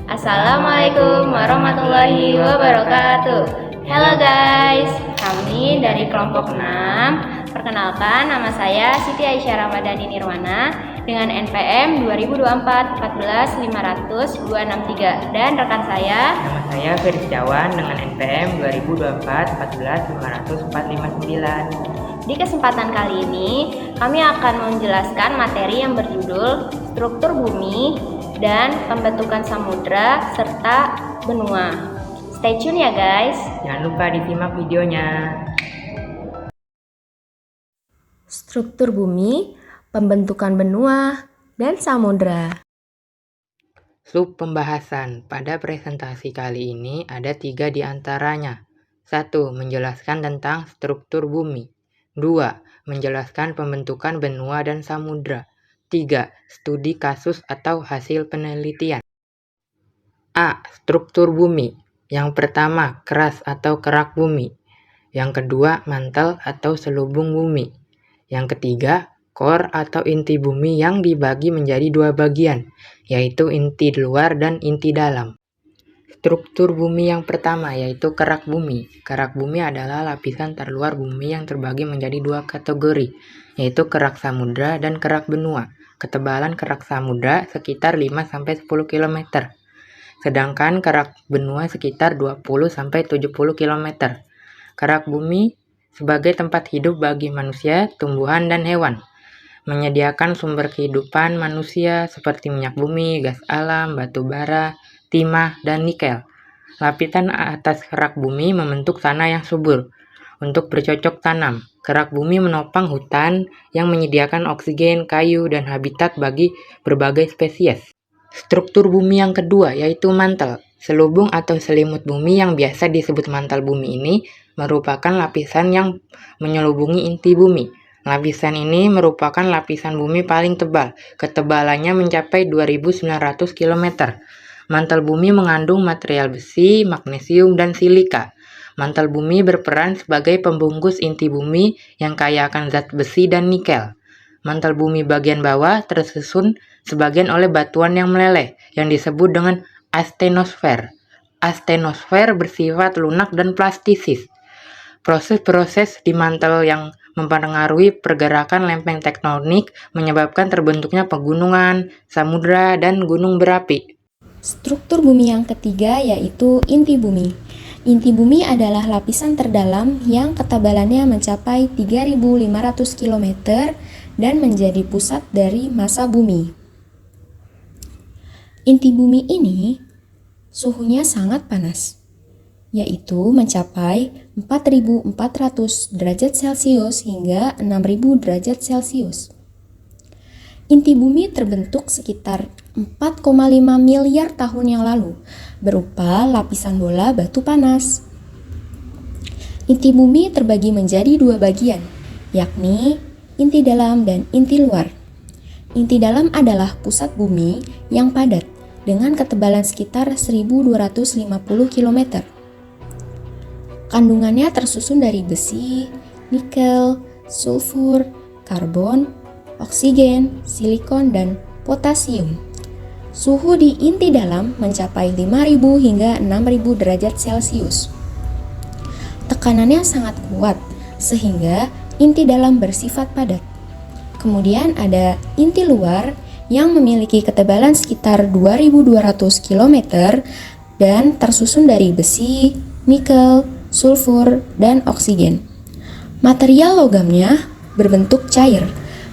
Assalamualaikum warahmatullahi wabarakatuh. Halo guys, kami dari kelompok 6. Perkenalkan, nama saya Siti Aisyah Ramadhani Nirwana dengan NPM 2024 14 500 263 dan rekan saya. Nama saya Feris Jawan dengan NPM 2024 14 500 459. Di kesempatan kali ini, kami akan menjelaskan materi yang berjudul struktur bumi dan pembentukan samudra serta benua. Stay tune ya guys. Jangan lupa disimak videonya. Struktur bumi, pembentukan benua, dan samudra. Sub pembahasan pada presentasi kali ini ada 3 di antaranya. 1. Menjelaskan tentang struktur bumi. 2. Menjelaskan pembentukan benua dan samudra. 3. Studi kasus atau hasil penelitian. A. Struktur bumi. Yang pertama, keras atau kerak bumi. Yang kedua, mantel atau selubung bumi. Yang ketiga, core atau inti bumi yang dibagi menjadi 2 bagian, yaitu inti luar dan inti dalam. Struktur bumi yang pertama yaitu kerak bumi. Kerak bumi adalah lapisan terluar bumi yang terbagi menjadi 2 kategori, yaitu kerak samudra dan kerak benua. Ketebalan kerak samudra sekitar 5-10 km, sedangkan kerak benua sekitar 20-70 km. Kerak bumi sebagai tempat hidup bagi manusia, tumbuhan, dan hewan. Menyediakan sumber kehidupan manusia seperti minyak bumi, gas alam, batu bara, timah, dan nikel. Lapisan atas kerak bumi membentuk tanah yang subur untuk bercocok tanam. Kerak bumi menopang hutan yang menyediakan oksigen, kayu, dan habitat bagi berbagai spesies. Struktur bumi yang kedua yaitu mantel. Selubung atau selimut bumi yang biasa disebut mantel bumi ini merupakan lapisan yang menyelubungi inti bumi. Lapisan ini merupakan lapisan bumi paling tebal. Ketebalannya mencapai 2.900 km. Mantel bumi mengandung material besi, magnesium, dan silika. Mantel bumi berperan sebagai pembungkus inti bumi yang kaya akan zat besi dan nikel. Mantel bumi bagian bawah tersusun sebagian oleh batuan yang meleleh, yang disebut dengan astenosfer. Astenosfer bersifat lunak dan plastisis. Proses-proses di mantel yang mempengaruhi pergerakan lempeng tektonik menyebabkan terbentuknya pegunungan, samudra, dan gunung berapi. Struktur bumi yang ketiga yaitu inti bumi. Inti bumi adalah lapisan terdalam yang ketebalannya mencapai 3.500 km dan menjadi pusat dari massa bumi. Inti bumi ini suhunya sangat panas, yaitu mencapai 4.400 derajat Celcius hingga 6.000 derajat Celcius. Inti bumi terbentuk sekitar 4,5 miliar tahun yang lalu, berupa lapisan bola batu panas. Inti bumi terbagi menjadi 2 bagian, yakni inti dalam dan inti luar. Inti dalam adalah pusat bumi yang padat, dengan ketebalan sekitar 1.250 km. Kandungannya tersusun dari besi, nikel, sulfur, karbon, oksigen, silikon, dan potasium. Suhu di inti dalam mencapai 5.000 hingga 6.000 derajat Celcius. Tekanannya sangat kuat, sehingga inti dalam bersifat padat. Kemudian ada inti luar yang memiliki ketebalan sekitar 2.200 km dan tersusun dari besi, nikel, sulfur, dan oksigen. Material logamnya berbentuk cair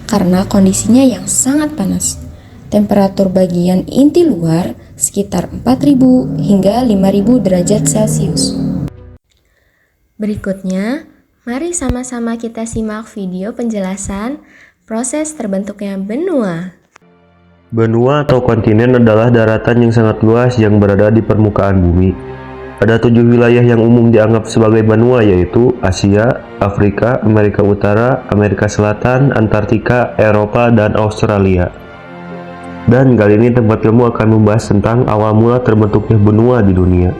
karena kondisinya yang sangat panas. Temperatur bagian inti luar sekitar 4.000 hingga 5.000 derajat Celcius. Berikutnya, mari sama-sama kita simak video penjelasan proses terbentuknya benua. Benua atau kontinen adalah daratan yang sangat luas yang berada di permukaan bumi. Ada 7 wilayah yang umum dianggap sebagai benua, yaitu Asia, Afrika, Amerika Utara, Amerika Selatan, Antartika, Eropa, dan Australia. Dan kali ini tempat ilmu akan membahas tentang awal mula terbentuknya benua di dunia.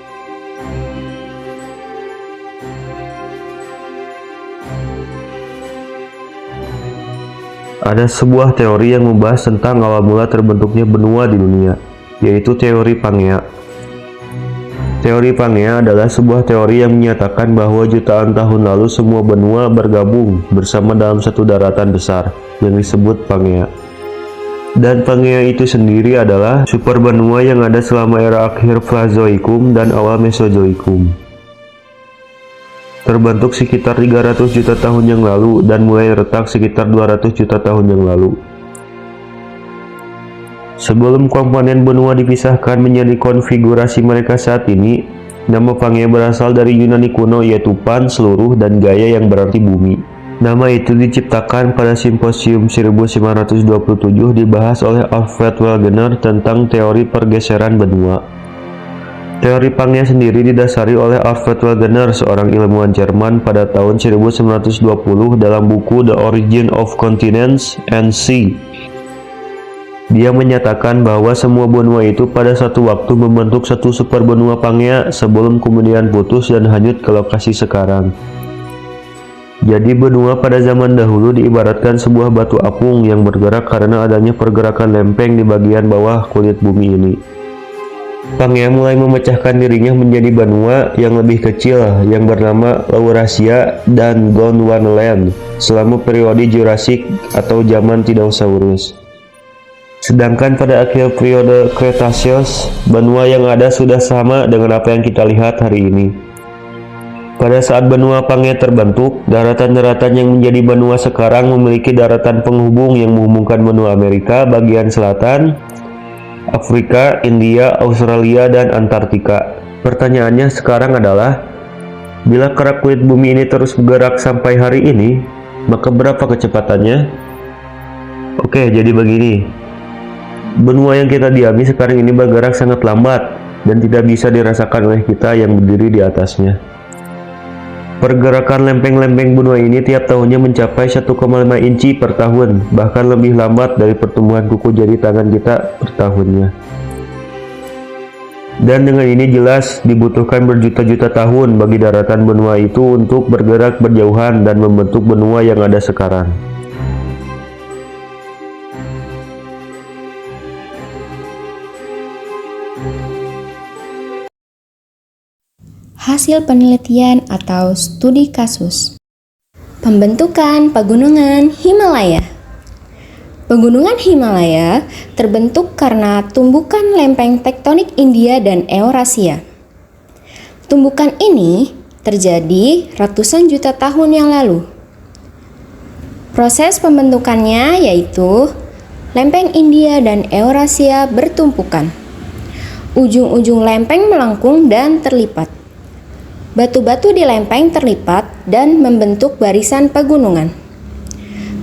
Ada sebuah teori yang membahas tentang awal mula terbentuknya benua di dunia, yaitu teori Pangea. Teori Pangea adalah sebuah teori yang menyatakan bahwa jutaan tahun lalu semua benua bergabung bersama dalam satu daratan besar yang disebut Pangea. Dan Pangea itu sendiri adalah superbenua yang ada selama era akhir Paleozoikum dan awal Mesozoikum. Terbentuk sekitar 300 juta tahun yang lalu dan mulai retak sekitar 200 juta tahun yang lalu. Sebelum komponen benua dipisahkan menjadi konfigurasi mereka saat ini, nama Pangea berasal dari Yunani kuno yaitu Pan, seluruh, dan Gaia yang berarti bumi. Nama itu diciptakan pada Simposium 1527 dibahas oleh Alfred Wegener tentang teori pergeseran benua. Teori Pangea sendiri didasari oleh Alfred Wegener, seorang ilmuwan Jerman pada tahun 1920 dalam buku The Origin of Continents and Sea. Dia menyatakan bahwa semua benua itu pada satu waktu membentuk satu superbenua Pangea sebelum kemudian putus dan hanyut ke lokasi sekarang. Jadi benua pada zaman dahulu diibaratkan sebuah batu apung yang bergerak karena adanya pergerakan lempeng di bagian bawah kulit bumi ini. Pangea mulai memecahkan dirinya menjadi benua yang lebih kecil yang bernama Laurasia dan Gondwanaland selama periode Jurassic atau zaman dinosaurus. Sedangkan pada akhir periode Cretaceous, benua yang ada sudah sama dengan apa yang kita lihat hari ini. Pada saat benua Pangea terbentuk, daratan-daratan yang menjadi benua sekarang memiliki daratan penghubung yang menghubungkan benua Amerika bagian selatan, Afrika, India, Australia, dan Antartika. Pertanyaannya sekarang adalah, bila kerak kulit bumi ini terus bergerak sampai hari ini, maka berapa kecepatannya? Oke, jadi begini. Benua yang kita diami sekarang ini bergerak sangat lambat dan tidak bisa dirasakan oleh kita yang berdiri di atasnya. Pergerakan lempeng-lempeng benua ini tiap tahunnya mencapai 1,5 inci per tahun, bahkan lebih lambat dari pertumbuhan kuku jari tangan kita per tahunnya. Dan dengan ini jelas dibutuhkan berjuta-juta tahun bagi daratan benua itu untuk bergerak berjauhan dan membentuk benua yang ada sekarang. Hasil penelitian atau studi kasus. Pembentukan pegunungan Himalaya. Pegunungan Himalaya terbentuk karena tumbukan lempeng tektonik India dan Eurasia. Tumbukan ini terjadi ratusan juta tahun yang lalu. Proses pembentukannya yaitu lempeng India dan Eurasia bertumpukan. Ujung-ujung lempeng melengkung dan terlipat. Batu-batu di lempeng terlipat dan membentuk barisan pegunungan.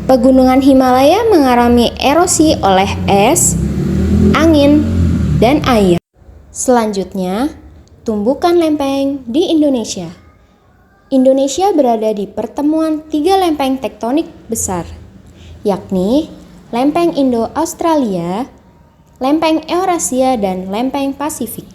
Pegunungan Himalaya mengalami erosi oleh es, angin, dan air. Selanjutnya, tumbukan lempeng di Indonesia. Indonesia berada di pertemuan 3 lempeng tektonik besar, yakni lempeng Indo-Australia, lempeng Eurasia, dan lempeng Pasifik.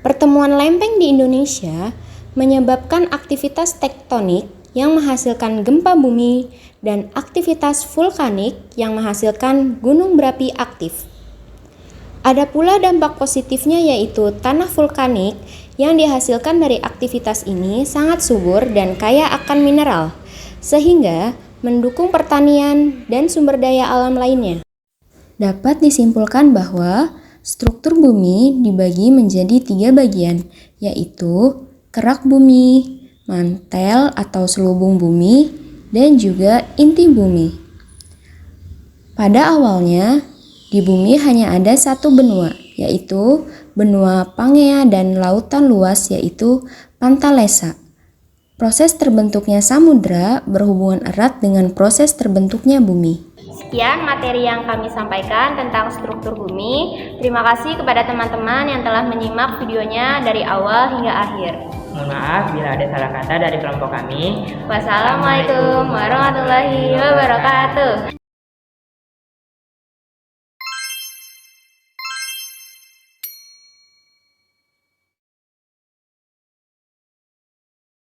Pertemuan lempeng di Indonesia menyebabkan aktivitas tektonik yang menghasilkan gempa bumi dan aktivitas vulkanik yang menghasilkan gunung berapi aktif. Ada pula dampak positifnya yaitu tanah vulkanik yang dihasilkan dari aktivitas ini sangat subur dan kaya akan mineral, sehingga mendukung pertanian dan sumber daya alam lainnya. Dapat disimpulkan bahwa struktur bumi dibagi menjadi 3 bagian, yaitu kerak bumi, mantel atau selubung bumi, dan juga inti bumi. Pada awalnya, di bumi hanya ada satu benua, yaitu benua Pangea dan lautan luas yaitu Pantalesa. Proses terbentuknya samudra berhubungan erat dengan proses terbentuknya bumi. Sekian materi yang kami sampaikan tentang struktur bumi. Terima kasih kepada teman-teman yang telah menyimak videonya dari awal hingga akhir. Mohon maaf bila ada salah kata dari kelompok kami. Wassalamualaikum warahmatullahi wabarakatuh.